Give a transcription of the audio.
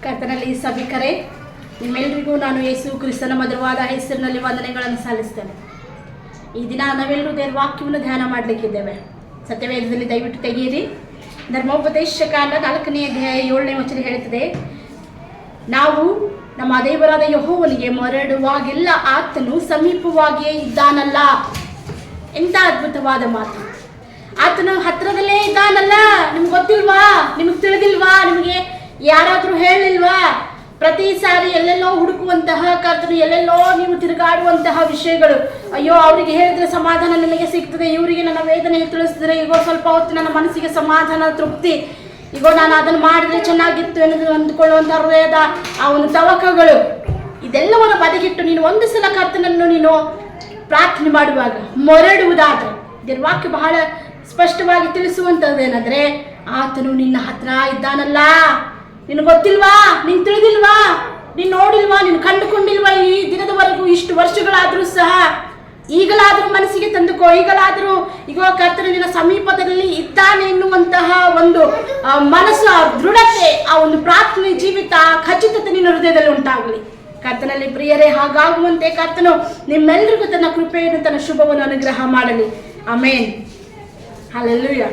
ಕರ್ತನಲ್ಲಿ ಸಭಿಕರೇ, ನಿಮ್ಮೆಲ್ಲರಿಗೂ ನಾನು ಯೇಸು ಕ್ರಿಸ್ತನ ಮಧುರವಾದ ಹೆಸರಿನಲ್ಲಿ ವಂದನೆಗಳನ್ನು ಸಲ್ಲಿಸ್ತೇನೆ. ಈ ದಿನ ನಾವೆಲ್ಲರೂ ದೇವರ ವಾಕ್ಯವನ್ನು ಧ್ಯಾನ ಮಾಡಲಿಕ್ಕಿದ್ದೇವೆ. ಸತ್ಯವೇದದಲ್ಲಿ ದಯವಿಟ್ಟು ತೆಗೆಯಿರಿ. ಧರ್ಮೋಪದೇಶ ಕಾಂಡ 4ನೇ ಅಧ್ಯಾಯ 7ನೇ ವಚನ ಹೇಳುತ್ತದೆ, ನಾವು ನಮ್ಮ ದೇವರಾದ ಯೆಹೋವನಿಗೆ ಮೊರೆಯಿಡುವಾಗೆಲ್ಲ ಆತನು ಸಮೀಪವಾಗಿಯೇ ಇದ್ದಾನಲ್ಲ. ಎಂಥ ಅದ್ಭುತವಾದ ಮಾತು! ಆತನು ಹತ್ತಿರದಲ್ಲೇ ಇದ್ದಾನಲ್ಲ. ನಿಮ್ಗೆ ಗೊತ್ತಿಲ್ವಾ? ನಿಮಗೆ ತಿಳಿದಿಲ್ವಾ? ನಿಮಗೆ ಯಾರಾದರೂ ಹೇಳಿಲ್ವಾ? ಪ್ರತಿ ಸಾರಿ ಎಲ್ಲೆಲ್ಲೋ ಹುಡುಕುವಂತಹ ಕರ್ತನು, ಎಲ್ಲೆಲ್ಲೋ ನೀವು ತಿರುಗಾಡುವಂತಹ ವಿಷಯಗಳು, ಅಯ್ಯೋ ಅವರಿಗೆ ಹೇಳಿದ್ರೆ ಸಮಾಧಾನ ನಿಮಗೆ ಸಿಗ್ತದೆ, ಇವರಿಗೆ ನನ್ನ ವೇದನೆ ತಿಳಿಸಿದ್ರೆ ಈಗೋ ಸ್ವಲ್ಪ ಹೊತ್ತು ನನ್ನ ಮನಸ್ಸಿಗೆ ಸಮಾಧಾನ ತೃಪ್ತಿ, ಈಗೋ ನಾನು ಅದನ್ನು ಮಾಡಿದ್ರೆ ಚೆನ್ನಾಗಿತ್ತು ಎನ್ನುವುದು ಅಂದುಕೊಳ್ಳುವಂಥ ಹೃದಯದ ಆ ಒಂದು ತವಕಗಳು, ಇದೆಲ್ಲವನ್ನು ಬದಿಗಿಟ್ಟು ನೀನು ಒಂದು ಸಲ ಕರ್ತನನ್ನು ನೀನು ಪ್ರಾರ್ಥನೆ ಮಾಡುವಾಗ ಮೊರೆಡುವುದಾದರೆ, ಇದರ ವಾಕ್ಯ ಬಹಳ ಸ್ಪಷ್ಟವಾಗಿ ತಿಳಿಸುವಂಥದ್ದೇನೆಂದರೆ, ಆತನು ನಿನ್ನ ಹತ್ರ ಇದ್ದಾನಲ್ಲ. ನಿನಗೆ ಗೊತ್ತಿಲ್ವಾ? ನೀನು ತಿಳಿದಿಲ್ವಾ? ನೀನು ನೋಡಿಲ್ವಾ? ನೀನು ಕಂಡುಕೊಂಡಿಲ್ವಾ? ಈ ದಿನದವರೆಗೂ ಇಷ್ಟು ವರ್ಷಗಳಾದರೂ ಸಹ ಈಗಲಾದರೂ ಮನಸ್ಸಿಗೆ ತಂದುಕೋ. ಈಗಲಾದರೂ ಈಗ ಕರ್ತನು ನಿನ್ನ ಸಮೀಪದಲ್ಲಿ ಇದ್ದಾನೆ ಎನ್ನುವಂತಹ ಒಂದು ಮನಸ್ಸು, ಆ ದೃಢತೆ, ಆ ಒಂದು ಪ್ರಾರ್ಥನೆ ಜೀವಿತ, ಖಚಿತತೆ ನಿನ್ನ ಹೃದಯದಲ್ಲಿ ಉಂಟಾಗಲಿ. ಕರ್ತನಲ್ಲಿ ಪ್ರಿಯರೇ, ಹಾಗಾಗುವಂತೆ ಕರ್ತನು ನಿಮ್ಮೆಲ್ಲರಿಗೂ ತನ್ನ ಕೃಪೆಯನ್ನು, ತನ್ನ ಶುಭವನ್ನು ಅನುಗ್ರಹ ಮಾಡಲಿ. ಆಮೇನ್. ಹಲ್ಲೆಲೂಯಾ.